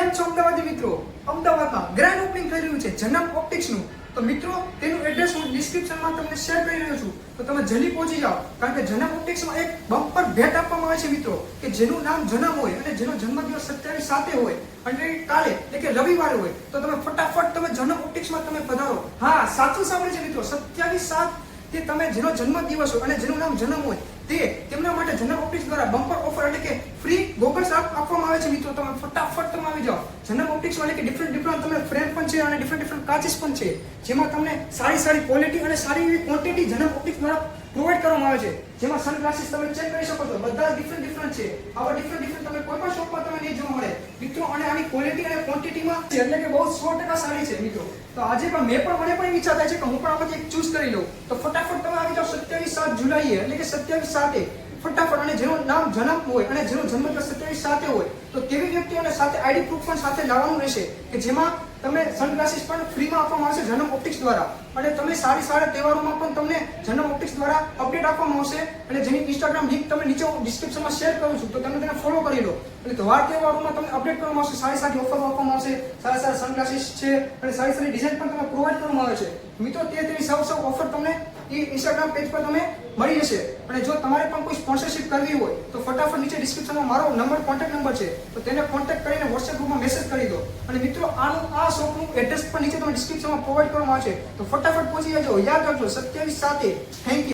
કેમ છો અમદાવાદી મિત્રો? અમદાવાદમાં ગ્રાન્ડ ઓપનિંગ થઈ રહ્યું છે જનમ ઓપ્ટિક્સનું. તો મિત્રો તેનું એડ્રેસ હું ડિસ્ક્રિપ્શનમાં તમને શેર કરી રહ્યો છું, તો તમે જલ્દી પહોંચી જાઓ, કારણ કે જનમ ઓપ્ટિક્સમાં એક બમ્પર ભેટ આપવામાં આવે છે મિત્રો, કે જેનું નામ જનમ હોય અને જેનો જન્મદિવસ 27/7 હોય અને કાલે એટલે કે રવિવારે હોય, તો તમે ફટાફટ તમે જનમ ઓપ્ટિક્સમાં તમે પધારો. હા, સાચું સાંભળે છે મિત્રો, 27/7 તે તમે જેનો જન્મદિવસ હોય અને જેનું નામ જનમ હોય તે તેમના માટે જનમ ઓપ્ટિક્સ દ્વારા બમ્પર ઓફર એટલે કે ફ્રી ગોગલ્સ આપવામાં આવે છે મિત્રો. તમે ફટાફટ તમે આવી જાઓ જનમ ઓપ્ટિક્સમાં, એટલે કે ડિફરન્ટ તમને ફ્રેમ પણ છે અને ડિફરન્ટ કાચીસ પણ છે, જેમાં તમને સારી ક્વોલિટી અને સારી એવી ક્વોન્ટિટી જનમ ઓપ્ટિક્સ દ્વારા પ્રોવાઈડ કરવામાં આવે છે. જેમાં સનગ્લાસીસ તમે ચેક કરી શકો છો, બધા ડિફરન્ટ છે. આવા ડિફરન્ટ તમે કોઈ પણ શોપમાં તમે નહીં જોવા મળે મિત્રો, અને આની ક્વોલિટી અને ક્વોન્ટિટીમાં છે એટલે કે બહુ 100% સારી છે મિત્રો. તો આજે પણ મને પણ ઈચ્છા થાય છે કે હું પણ આમાંથી એક ચૂઝ કરી લઉં, તો ફટાફટ તમે આવી જાઓ 27/7 જુલાઈએ એટલે કે 27/7 ફટાફટ, અને જેનું નામ જનમ હોય અને જેનો જન્મદિવસ 27/7 હોય તો તેવી વ્યક્તિઓને સાથે આઈડી પ્રૂફ પણ સાથે લાવવાનું રહેશે, કે જેમાં તમે સનગ્લાસીસ પણ ફ્રીમાં આપવામાં આવશે જનમ ઓપ્ટિક્સ દ્વારા, અને તમે સારા તહેવારોમાં પણ તમને જનમ ઓપ્ટિક્સ દ્વારા અપડેટ આપવામાં આવશે, અને જેની ઇન્સ્ટાગ્રામ લિંક તમે નીચે ડિસ્ક્રિપ્શનમાં શેર કરું છું, તો તમે તેને ફોલો કરી લો. એટલે તહેવારોમાં તમને અપડેટ કરવામાં આવશે, સારી ઓફર આપવામાં આવશે, સારા સનગ્લાસીસ છે અને સારી ડિઝાઇન પણ તમને પ્રોવાઈડ કરવામાં આવે છે મિત્રો. તેની સૌ ઓફર તમને ઇન્સ્ટાગ્રામ પેજ પર તમે મળી જશે. અને જો તમારે પણ કોઈ સ્પોન્સરશિપ કરવી હોય તો ફટાફટ નીચે ડિસ્ક્રિપ્શનમાં મારો કોન્ટેક્ટ નંબર છે, તો તેને કોન્ટેક્ટ કરીને વોટ્સએપ ગ્રુપમાં મેસેજ કરી દો. અને મિત્રો આ શોપનું એડ્રેસ પણ નીચે તમે ડિસ્ક્રિપ્શનમાં પ્રોવાઈડ કરવામાં આવશે, તો ફટાફટ પહોંચી જજો. યાદ રાખજો 27/7. Thank you.